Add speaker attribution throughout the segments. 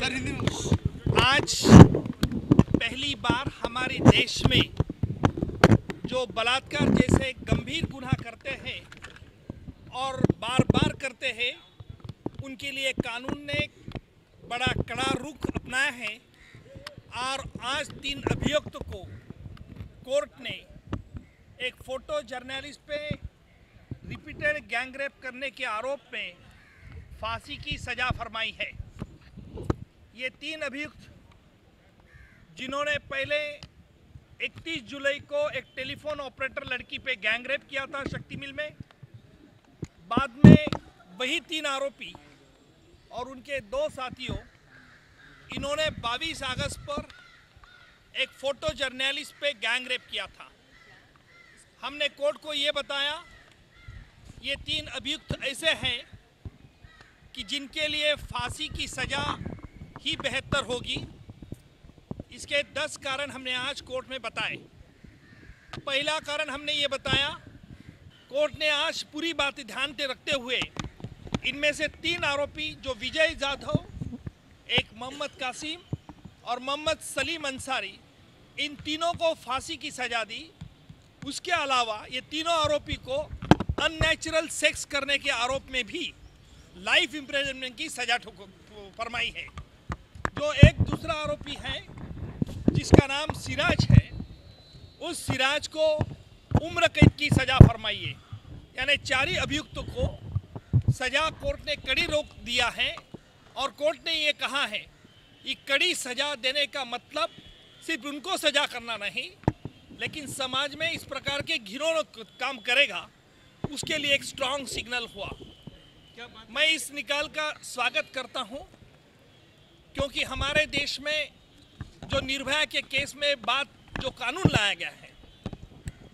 Speaker 1: आज पहली बार हमारे देश में जो बलात्कार जैसे गंभीर गुनाह करते हैं और बार बार करते हैं, उनके लिए कानून ने बड़ा कड़ा रुख अपनाया है। और आज 3 अभियुक्त को कोर्ट ने एक फोटो जर्नलिस्ट पे रिपीटेड गैंगरेप करने के आरोप में फांसी की सजा फरमाई है। ये 3 अभियुक्त जिन्होंने पहले 31 जुलाई को एक टेलीफोन ऑपरेटर लड़की पे गैंगरेप किया था शक्ति मिल में, बाद में वही 3 आरोपी और उनके 2 साथियों, इन्होंने 22 अगस्त पर एक फोटो जर्नलिस्ट पे गैंगरेप किया था। हमने कोर्ट को ये बताया, ये 3 अभियुक्त ऐसे हैं कि जिनके लिए फांसी की सजा ही बेहतर होगी। इसके 10 कारण हमने आज कोर्ट में बताए। पहला कारण हमने ये बताया, कोर्ट ने आज पूरी बात ध्यान में रखते हुए इनमें से 3 आरोपी जो विजय जाधव, एक मोहम्मद कासिम और मोहम्मद सलीम अंसारी, इन तीनों को फांसी की सजा दी। उसके अलावा ये तीनों आरोपी को अननेचुरल सेक्स करने के आरोप में भी लाइफ इम्प्रिजनमेंट की सजा फरमाई है। जो एक दूसरा आरोपी है जिसका नाम सिराज है, उस सिराज को उम्र कैद की सजा फरमाई है। यानी 4 अभियुक्तों को सजा कोर्ट ने कड़ी रोक दिया है। और कोर्ट ने ये कहा है कि कड़ी सजा देने का मतलब सिर्फ उनको सजा करना नहीं, लेकिन समाज में इस प्रकार के घिनौने काम करेगा उसके लिए एक स्ट्रांग सिग्नल हुआ। मैं इस निकाल का स्वागत करता हूं, क्योंकि हमारे देश में जो निर्भया के केस में जो कानून लाया गया है,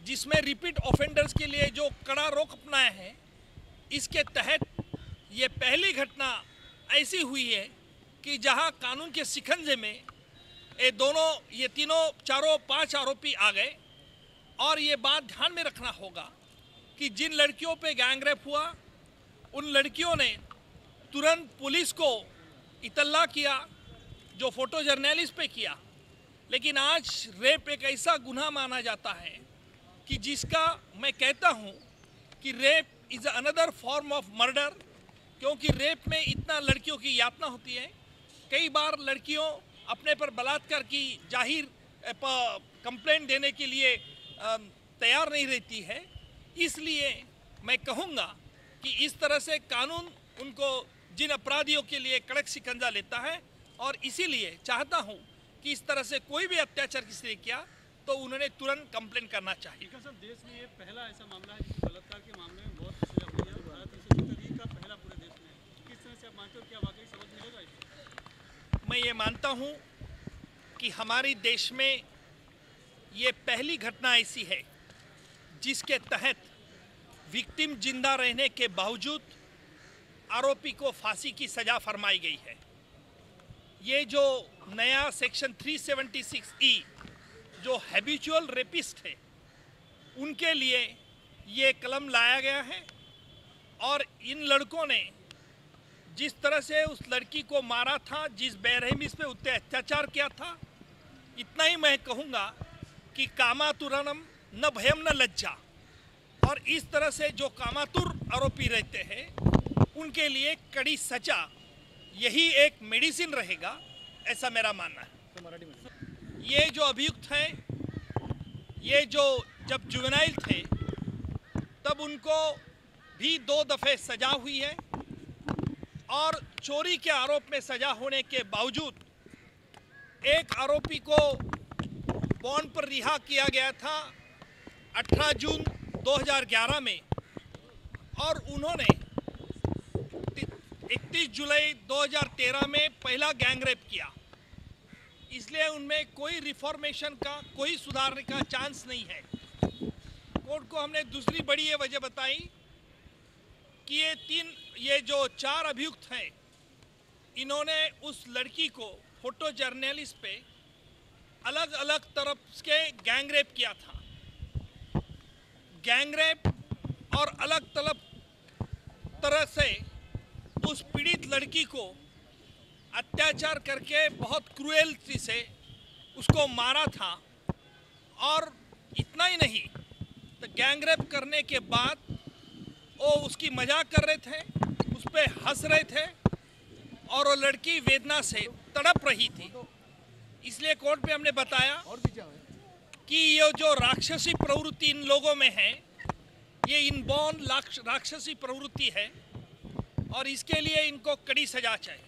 Speaker 1: जिसमें रिपीट ऑफेंडर्स के लिए जो कड़ा रोक अपनाया है, इसके तहत ये पहली घटना ऐसी हुई है कि जहां कानून के शिकंजे में ये तीनों 5 आरोपी आ गए। और ये बात ध्यान में रखना होगा कि जिन लड़कियों पे गैंगरेप हुआ, उन लड़कियों ने तुरंत पुलिस को इतला किया जो फोटो जर्नलिस्ट पे किया। लेकिन आज रेप एक ऐसा गुनाह माना जाता है कि जिसका मैं कहता हूं कि rape is another form of murder, क्योंकि रेप में इतना लड़कियों की यातना होती है। कई बार लड़कियों अपने पर बलात्कार की जाहिर कंप्लेंट देने के लिए तैयार नहीं रहती है। इसलिए मैं कहूँगा कि इस तरह से कानून उनको, जिन अपराधियों के लिए कड़क शिकंजा लेता है, और इसीलिए चाहता हूं कि इस तरह से कोई भी अत्याचार किसी ने किया तो उन्होंने तुरंत कंप्लेन करना चाहिए।
Speaker 2: सर, देश में ये पहला ऐसा मामला है जिसमें बलात्कार के मामले में बहुत सजा हुई है। भारत में का पहला पूरे देश में। किस तरह से आप मानते हो, क्या वाकई सबक मिलेगा इससे?
Speaker 1: मैं ये मानता हूं कि हमारे देश में ये पहली घटना ऐसी है जिसके तहत विक्टिम जिंदा रहने के बावजूद आरोपी को फांसी की सजा फरमाई गई है। ये जो नया सेक्शन 376E जो हैबिचुअल रेपिस्ट है, उनके लिए ये कलम लाया गया है। और इन लड़कों ने जिस तरह से उस लड़की को मारा था, जिस बेरहमी पे उससे अत्याचार किया था, इतना ही मैं कहूँगा कि कामातुरनम न भयम न लज्जा। और इस तरह से जो कामातुर आरोपी रहते हैं उनके लिए कड़ी सजा यही एक मेडिसिन रहेगा, ऐसा मेरा मानना है। ये जो अभियुक्त हैं, ये जो जब जुवेनाइल थे तब उनको भी 2 दफ़े सजा हुई है। और चोरी के आरोप में सजा होने के बावजूद एक आरोपी को बॉन्ड पर रिहा किया गया था 18 जून 2011 में, और उन्होंने 31 जुलाई 2013 में पहला गैंगरेप किया। इसलिए उनमें कोई रिफॉर्मेशन का, कोई सुधारने का चांस नहीं है। कोर्ट को हमने दूसरी बड़ी ये वजह बताई कि ये जो 4 अभियुक्त हैं, इन्होंने उस लड़की को फोटो जर्नलिस्ट पे अलग अलग तरफ के गैंगरेप किया था। गैंगरेप और अलग तरह से उस पीड़ित लड़की को अत्याचार करके बहुत क्रूएलिटी से उसको मारा था। और इतना ही नहीं, तो गैंगरेप करने के बाद वो उसकी मजाक कर रहे थे, उस पर हंस रहे थे और वो लड़की वेदना से तड़प रही थी। इसलिए कोर्ट में हमने बताया कि ये जो राक्षसी प्रवृत्ति इन लोगों में है, ये इनबॉर्न राक्षसी प्रवृत्ति है और इसके लिए इनको कड़ी सजा चाहिए।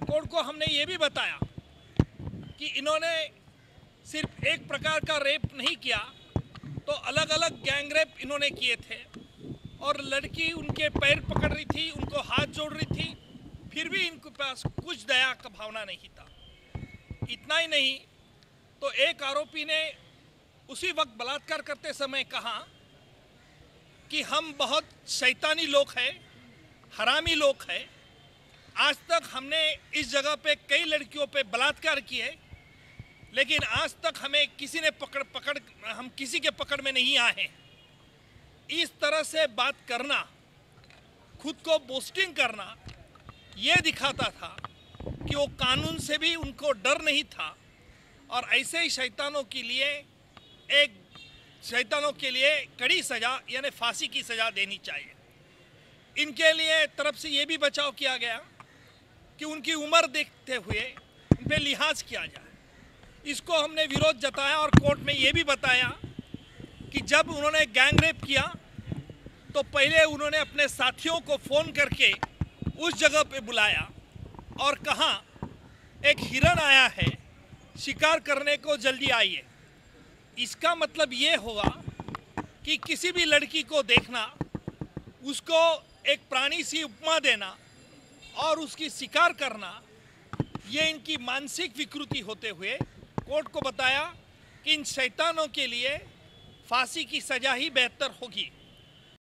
Speaker 1: कोर्ट को हमने ये भी बताया कि इन्होंने सिर्फ एक प्रकार का रेप नहीं किया, तो अलग अलग गैंग रेप इन्होंने किए थे और लड़की उनके पैर पकड़ रही थी, उनको हाथ जोड़ रही थी, फिर भी इनके पास कुछ दया का भावना नहीं था। इतना ही नहीं, तो एक आरोपी ने उसी वक्त बलात्कार करते समय कहा कि हम बहुत शैतानी लोग हैं, हरामी लोग हैं। आज तक हमने इस जगह पे कई लड़कियों पे बलात्कार किए, लेकिन आज तक हमें किसी ने हम किसी के पकड़ में नहीं आए। इस तरह से बात करना, खुद को बोस्टिंग करना, ये दिखाता था कि वो कानून से भी उनको डर नहीं था और ऐसे ही शैतानों के लिए कड़ी सजा यानी फांसी की सजा देनी चाहिए। इनके लिए तरफ से ये भी बचाव किया गया कि उनकी उम्र देखते हुए उन पे लिहाज किया जाए। इसको हमने विरोध जताया और कोर्ट में ये भी बताया कि जब उन्होंने गैंगरेप किया तो पहले उन्होंने अपने साथियों को फ़ोन करके उस जगह पे बुलाया और कहा एक हिरन आया है, शिकार करने को जल्दी आइए। इसका मतलब ये होगा कि किसी भी लड़की को देखना, उसको एक प्राणी सी उपमा देना और उसकी शिकार करना, ये इनकी मानसिक विकृति होते हुए कोर्ट को बताया कि इन शैतानों के लिए फांसी की सजा ही बेहतर होगी।